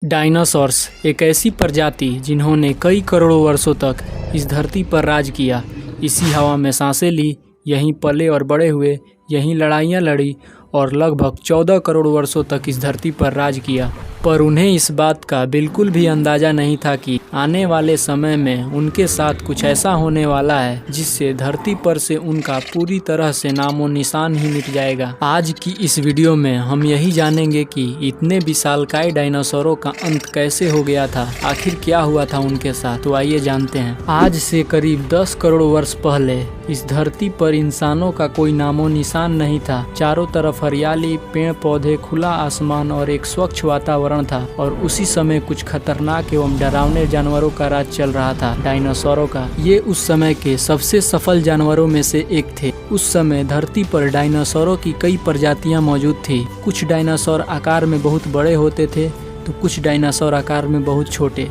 Dinosaurs एक ऐसी प्रजाति जिन्होंने कई करोड़ों वर्षों तक इस धरती पर राज किया। इसी हवा में सांसें ली, यहीं पले और बड़े हुए, यहीं लड़ाइयाँ लड़ी और लगभग 14 करोड़ वर्षों तक इस धरती पर राज किया। पर उन्हें इस बात का बिल्कुल भी अंदाज़ा नहीं था कि आने वाले समय में उनके साथ कुछ ऐसा होने वाला है जिससे धरती पर से उनका पूरी तरह से नामो निशान ही मिट जाएगा। आज की इस वीडियो में हम यही जानेंगे कि इतने विशालकाय डायनासोरों का अंत कैसे हो गया था, आखिर क्या हुआ था उनके साथ। तो आइए जानते हैं। आज से करीब 10 करोड़ वर्ष पहले इस धरती पर इंसानों का कोई नामो निशान नहीं था। चारों तरफ हरियाली, पेड़ पौधे, खुला आसमान और एक स्वच्छ वातावरण था। और उसी समय कुछ खतरनाक एवं डरावने जानवरों का राज चल रहा था, डायनासोरों का। ये उस समय के सबसे सफल जानवरों में से एक थे। उस समय धरती पर डायनासोरों की कई प्रजातियां मौजूद थी। कुछ डायनासोर आकार में बहुत बड़े होते थे तो कुछ डायनासोर आकार में बहुत छोटे।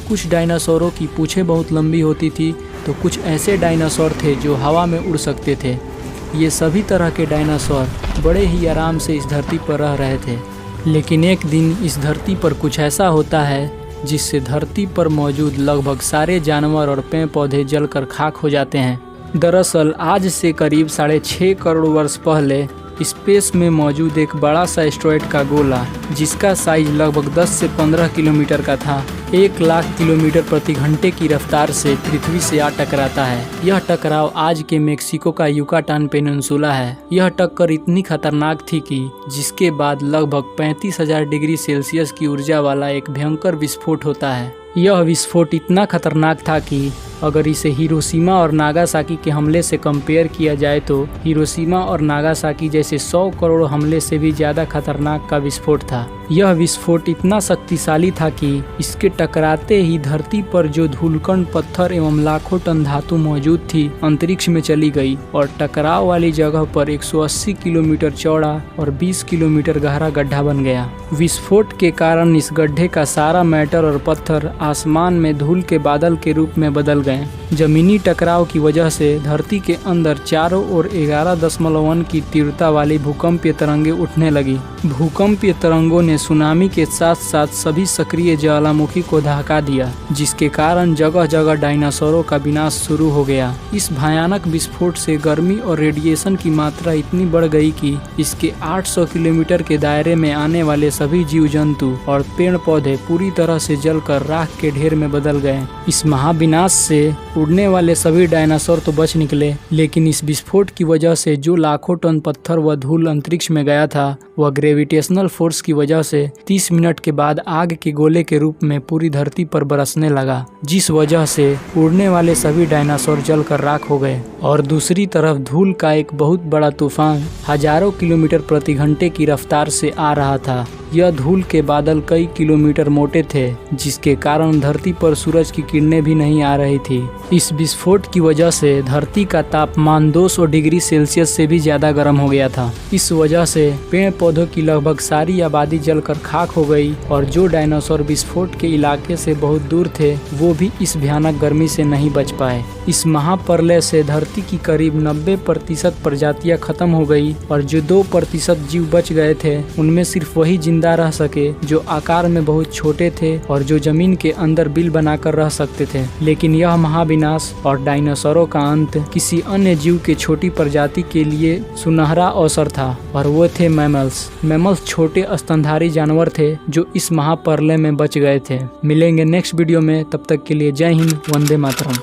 कुछ डायनासोरों की पूंछें बहुत लंबी होती थी तो कुछ ऐसे डायनासोर थे जो हवा में उड़ सकते थे। ये सभी तरह के डायनासोर बड़े ही आराम से इस धरती पर रह रहे थे। लेकिन एक दिन इस धरती पर कुछ ऐसा होता है जिससे धरती पर मौजूद लगभग सारे जानवर और पेड़ पौधे जलकर खाक हो जाते हैं। दरअसल आज से करीब 6.5 करोड़ वर्ष पहले स्पेस में मौजूद एक बड़ा सा एस्टेरॉयड का गोला, जिसका साइज लगभग 10 से 15 किलोमीटर का था, 1 लाख किलोमीटर प्रति घंटे की रफ्तार से पृथ्वी से आ टकराता है। यह टकराव आज के मेक्सिको का युकाटान पेनिनसुला है। यह टक्कर इतनी खतरनाक थी कि जिसके बाद लगभग 35,000 डिग्री सेल्सियस की ऊर्जा वाला एक भयंकर विस्फोट होता है। यह विस्फोट इतना खतरनाक था कि अगर इसे हिरोशिमा और नागासाकी के हमले से कंपेयर किया जाए तो हिरोशिमा और नागासाकी जैसे 100 करोड़ हमले से भी ज़्यादा खतरनाक का विस्फोट था। यह विस्फोट इतना शक्तिशाली था कि इसके टकराते ही धरती पर जो धूलकण, पत्थर एवं लाखों टन धातु मौजूद थी अंतरिक्ष में चली गई और टकराव वाली जगह पर 180 किलोमीटर चौड़ा और 20 किलोमीटर गहरा गड्ढा बन गया। विस्फोट के कारण इस गड्ढे का सारा मैटर और पत्थर आसमान में धूल के बादल के रूप में बदल गए। जमीनी टकराव की वजह से धरती के अंदर चारों ओर 11.1 की तीव्रता वाली भूकंपीय तरंगे उठने लगी। भूकंपीय तरंगों ने सुनामी के साथ साथ सभी सक्रिय ज्वालामुखी को दहका दिया, जिसके कारण जगह जगह डायनासोरों का विनाश शुरू हो गया। इस भयानक विस्फोट से गर्मी और रेडिएशन की मात्रा इतनी बढ़ गई कि इसके 800 किलोमीटर के दायरे में आने वाले सभी जीव जंतु और पेड़ पौधे पूरी तरह से जलकर राख के ढेर में बदल गए। इस महाविनाश से उड़ने वाले सभी डायनासोर तो बच निकले, लेकिन इस विस्फोट की वजह से जो लाखों टन पत्थर व धूल अंतरिक्ष में गया था वह ग्रेविटेशनल फोर्स की वजह से 30 मिनट के बाद आग के गोले के रूप में पूरी धरती पर बरसने लगा, जिस वजह से उड़ने वाले सभी डायनासोर जलकर राख हो गए। और दूसरी तरफ धूल का एक बहुत बड़ा तूफान हजारों किलोमीटर प्रति घंटे की रफ्तार से आ रहा था। यह धूल के बादल कई किलोमीटर मोटे थे, जिसके कारण धरती पर सूरज की किरणें भी नहीं आ रही थी। इस विस्फोट की वजह से धरती का तापमान 200 डिग्री सेल्सियस से भी ज्यादा गर्म हो गया था। इस वजह से पेड़ पौधों की लगभग सारी आबादी जलकर खाक हो गई और जो डायनासोर विस्फोट के इलाके से बहुत दूर थे वो भी इस भयानक गर्मी से नहीं बच पाए। इस महाप्रलय से धरती की करीब 90% प्रजातियां खत्म हो गई और जो 2% जीव बच गए थे उनमें सिर्फ वही जिंदा रह सके जो आकार में बहुत छोटे थे और जो जमीन के अंदर बिल बनाकर रह सकते थे। लेकिन यह महाविनाश और डायनासोरों का अंत किसी अन्य जीव के छोटी प्रजाति के लिए सुनहरा अवसर था और वो थे मैमल्स। मैमल्स छोटे स्तनधारी जानवर थे जो इस महाप्रलय में बच गए थे। मिलेंगे नेक्स्ट वीडियो में, तब तक के लिए जय हिंद, वंदे मातरम।